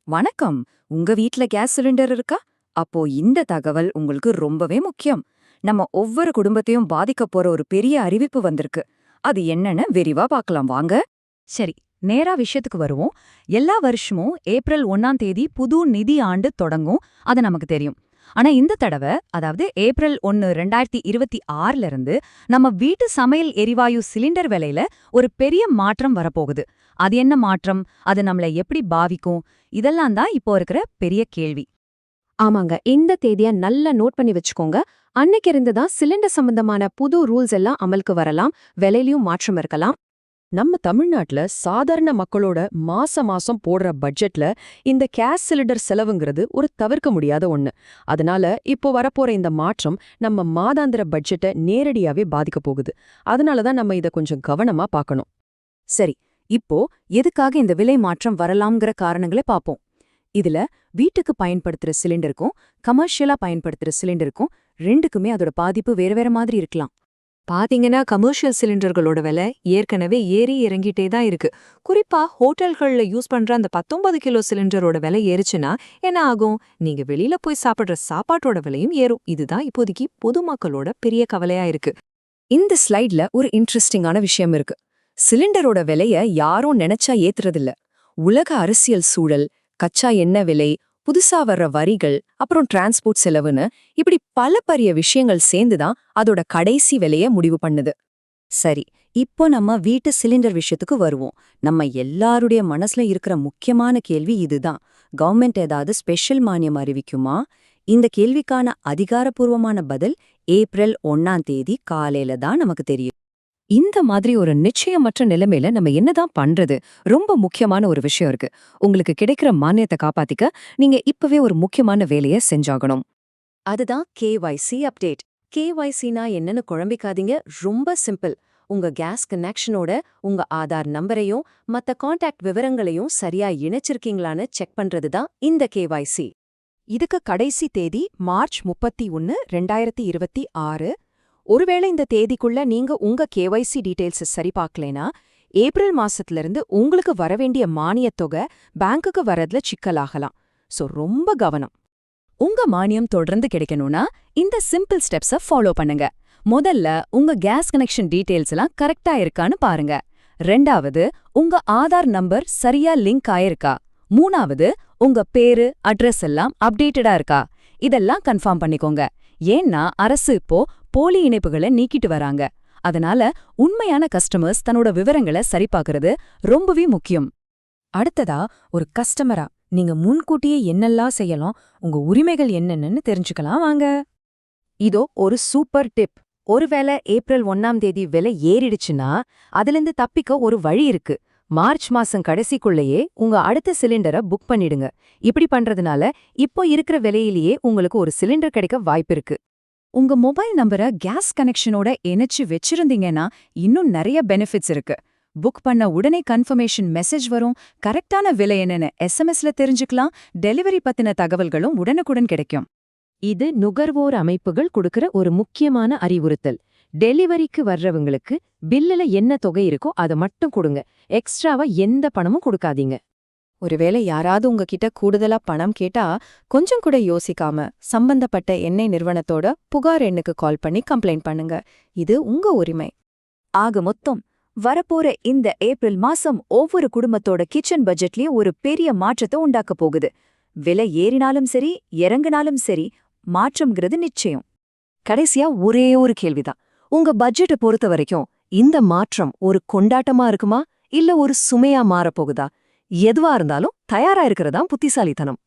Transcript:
வணக்கம். உங்க வீட்ல கேஸ் சிலிண்டர் இருக்கா? அப்போ இந்த தகவல் உங்களுக்கு ரொம்பவே முக்கியம். நம்ம ஒவ்வொரு குடும்பத்தையும் பாதிக்கப் போற ஒரு பெரிய அறிவிப்பு வந்திருக்கு. அது என்னன்னு விரிவா பார்க்கலாம் வாங்க. சரி, நேரா விஷயத்துக்கு வருவோம். எல்லா வருஷமும் ஏப்ரல் 1ஆம் தேதி புது நிதி ஆண்டு தொடங்கும். அது நமக்கு தெரியும். ஆனா இந்த தடவை, அதாவது ஏப்ரல் 1, 2026ல இருந்து நம்ம வீட்டு சமையல் எரிவாயு சிலிண்டர் விலையில ஒரு பெரிய மாற்றம் வரப்போகுது. அது என்ன மாற்றம்? அது நம்மள எப்படி பாதிக்கும்? இதெல்லாம் தான் இப்போ இருக்கிற பெரிய கேள்வி. ஆமாங்க, இந்த தேதிய நல்லா நோட் பண்ணி வச்சுக்கோங்க. அன்னைக்கு இருந்து தான் சிலிண்டர் சம்பந்தமான புது ரூல்ஸ் எல்லாம் அமலுக்கு வரலாம். விலையிலயும் மாற்றம் இருக்கலாம். நம்ம தமிழ்நாட்டுல சாதாரண மக்களோட மாசம் போடுற பட்ஜெட்ல இந்த கேஸ் சிலிண்டர் செலவுங்கிறது ஒரு தவிர்க்க முடியாத ஒண்ணு. அதனால இப்போ வரப்போற இந்த மாற்றம் நம்ம மாதாந்திர பட்ஜெட்டை நேரடியாவே பாதிக்க போகுது. அதனாலதான் நம்ம இத கொஞ்சம் கவனமா பார்க்கணும். சரி, இப்போ எதுக்காக இந்த விலை மாற்றம் வரலாம்ங்கிற காரணங்களை பார்ப்போம். இதுல வீட்டுக்கு பயன்படுத்துற சிலிண்டருக்கும் கமர்ஷியலா பயன்படுத்துற சிலிண்டருக்கும் ரெண்டுக்குமே அதோட பாதிப்பு வேற வேற மாதிரி இருக்கலாம். பாத்தீங்கன்னா கமர்ஷியல் சிலிண்டர்களோட விலை ஏற்கனவே ஏறி இறங்கிட்டே தான் இருக்கு. குறிப்பா ஹோட்டல்கள்ல யூஸ் பண்ற அந்த 19 கிலோ சிலிண்டரோட விலை ஏறுச்சுன்னா என்ன ஆகும்? நீங்க வெளியில போய் சாப்பிடுற சாப்பாட்டோட விலையும் ஏறும். இதுதான் இப்போதைக்கு பொதுமக்களோட பெரிய கவலையா இருக்கு. இந்த ஸ்லைட்ல ஒரு இன்ட்ரெஸ்டிங்கான விஷயம் இருக்கு. சிலிண்டரோட விலைய யாரும் நினைச்சா ஏத்துறதில்ல. உலக அரசியல் சூழல், கச்சா எண்ணெய் விலை, புதுசா வர்ற வரிகள், அப்புறம் டிரான்ஸ்போர்ட் செலவுன்னு இப்படி பல பெரிய விஷயங்கள் சேர்ந்துதான் அதோட கடைசி விலைய முடிவு பண்ணுது. சரி, இப்போ நம்ம வீட்டு சிலிண்டர் விஷயத்துக்கு வருவோம். நம்ம எல்லாருடைய மனசுல இருக்கிற முக்கியமான கேள்வி இதுதான். கவர்மெண்ட் ஏதாவது ஸ்பெஷல் மானியம் அறிவிக்குமா? இந்த கேள்விக்கான அதிகாரப்பூர்வமான பதில் ஏப்ரல் 1ஆம் தேதி காலையில தான் நமக்கு தெரியும். இந்த மாதிரி ஒரு நிச்சயமற்ற நிலைமையில நம்ம என்னதான் பண்றது? ரொம்ப முக்கியமான ஒரு விஷயம் இருக்கு. உங்களுக்கு கிடைக்கிற மானியத்தை காப்பாத்திக்க நீங்க இப்பவே ஒரு முக்கியமான வேலையை செஞ்சாகணும். அதுதான் கேஒய்சி அப்டேட். கேஒய்சினா என்னன்னு குழம்பிக்காதீங்க. ரொம்ப சிம்பிள். உங்க கேஸ் கனெக்ஷனோட உங்க ஆதார் நம்பரையும் மத்த கான்டாக்ட் விவரங்களையும் சரியா இணைச்சிருக்கீங்களான்னு செக் பண்றது தான் இந்த கேஒய்சி. இதுக்கு கடைசி தேதி மார்ச் 31, 2026. ஒருவேளை இந்த தேதிக்குள்ள நீங்க உங்க கேஒய்சி டீடைல்ஸ் சரி பார்க்கலைனா, ஏப்ரல் மாசத்துல உங்களுக்கு வரவேண்டிய மானியத் தொகை பேங்குக்கு வரதுல சிக்கலாகலாம். சோ ரொம்ப கவனம். உங்க மானியம் தொடர்ந்து கிடைக்கணும்னா இந்த சிம்பிள் ஸ்டெப்ஸ ஃபாலோ பண்ணுங்க. முதல்ல உங்க கேஸ் கனெக்ஷன் டீடைல்ஸ் எல்லாம் கரெக்டா இருக்கான்னு பாருங்க. ரெண்டாவது, உங்க ஆதார் நம்பர் சரியா லிங்க் ஆயிருக்கா? மூணாவது, உங்க பேரு அட்ரஸ் எல்லாம் அப்டேட்டடா இருக்கா? இதெல்லாம் கன்ஃபார்ம் பண்ணிக்கோங்க. ஏன்னா அரசு இப்போ போலி இணைப்புகளை நீக்கிட்டு வராங்க. அதனால உண்மையான கஸ்டமர்ஸ் தன்னோட விவரங்களை சரிபார்க்கறது ரொம்பவே முக்கியம். அடுத்ததா, ஒரு கஸ்டமரா நீங்க முன்கூட்டியே என்னெல்லாம் செய்யலாம், உங்க உரிமைகள் என்னென்னு தெரிஞ்சுக்கலாம் வாங்க. இதோ ஒரு சூப்பர் டிப். ஒருவேளை ஏப்ரல் 1ஆம் தேதி விலை ஏறிடுச்சுன்னா அதிலிருந்து தப்பிக்க ஒரு வழி இருக்கு. மார்ச் மாசம் கடைசிக்குள்ளேயே உங்க அடுத்த சிலிண்டரை புக் பண்ணிடுங்க. இப்படி பண்றதுனால இப்போ இருக்கிற விலையிலேயே உங்களுக்கு ஒரு சிலிண்டர் கிடைக்க வாய்ப்பிருக்கு. உங்க மொபைல் நம்பரை கேஸ் கனெக்ஷனோட இணைச்சு வச்சிருந்தீங்கன்னா இன்னும் நிறைய பெனிஃபிட்ஸ் இருக்கு. புக் பண்ண உடனே கன்ஃபர்மேஷன் மெசேஜ் வரும். கரெக்டான விலை என்னன்னு எஸ்எம்எஸ்ல தெரிஞ்சுக்கலாம். டெலிவரி பத்தின தகவல்களும் உடனுக்குடன் கிடைக்கும். இது நுகர்வோர் அமைப்புகள் கொடுக்கிற ஒரு முக்கியமான அறிவுறுத்தல். டெலிவரிக்கு வர்றவங்களுக்கு பில்லுல என்ன தொகை இருக்கோ அதை மட்டும் கொடுங்க. எக்ஸ்ட்ராவா எந்த பணமும் கொடுக்காதீங்க. ஒருவேளை யாராவது உங்ககிட்ட கூடுதலா பணம் கேட்டா கொஞ்சம் கூட யோசிக்காம சம்பந்தப்பட்ட எண்ணெய் நிறுவனத்தோட புகார் எண்ணுக்கு கால் பண்ணி கம்ப்ளைண்ட் பண்ணுங்க. இது உங்க உரிமை. ஆக மொத்தம் வரப்போற இந்த ஏப்ரல் மாசம் ஒவ்வொரு குடும்பத்தோட கிச்சன் பட்ஜெட்லயும் ஒரு பெரிய மாற்றத்தை உண்டாக்க போகுது. விலை ஏறினாலும் சரி இறங்கினாலும் சரி, மாற்றம்ங்கிறது நிச்சயம். கடைசியா ஒரே ஒரு கேள்விதான். உங்க பட்ஜெட்டை பொறுத்த வரைக்கும் இந்த மாற்றம் ஒரு கொண்டாட்டமா இருக்குமா இல்ல ஒரு சுமையா மாறப்போகுதா? எதுவா இருந்தாலும் தயாரா இருக்கிறதா புத்திசாலித்தனம்.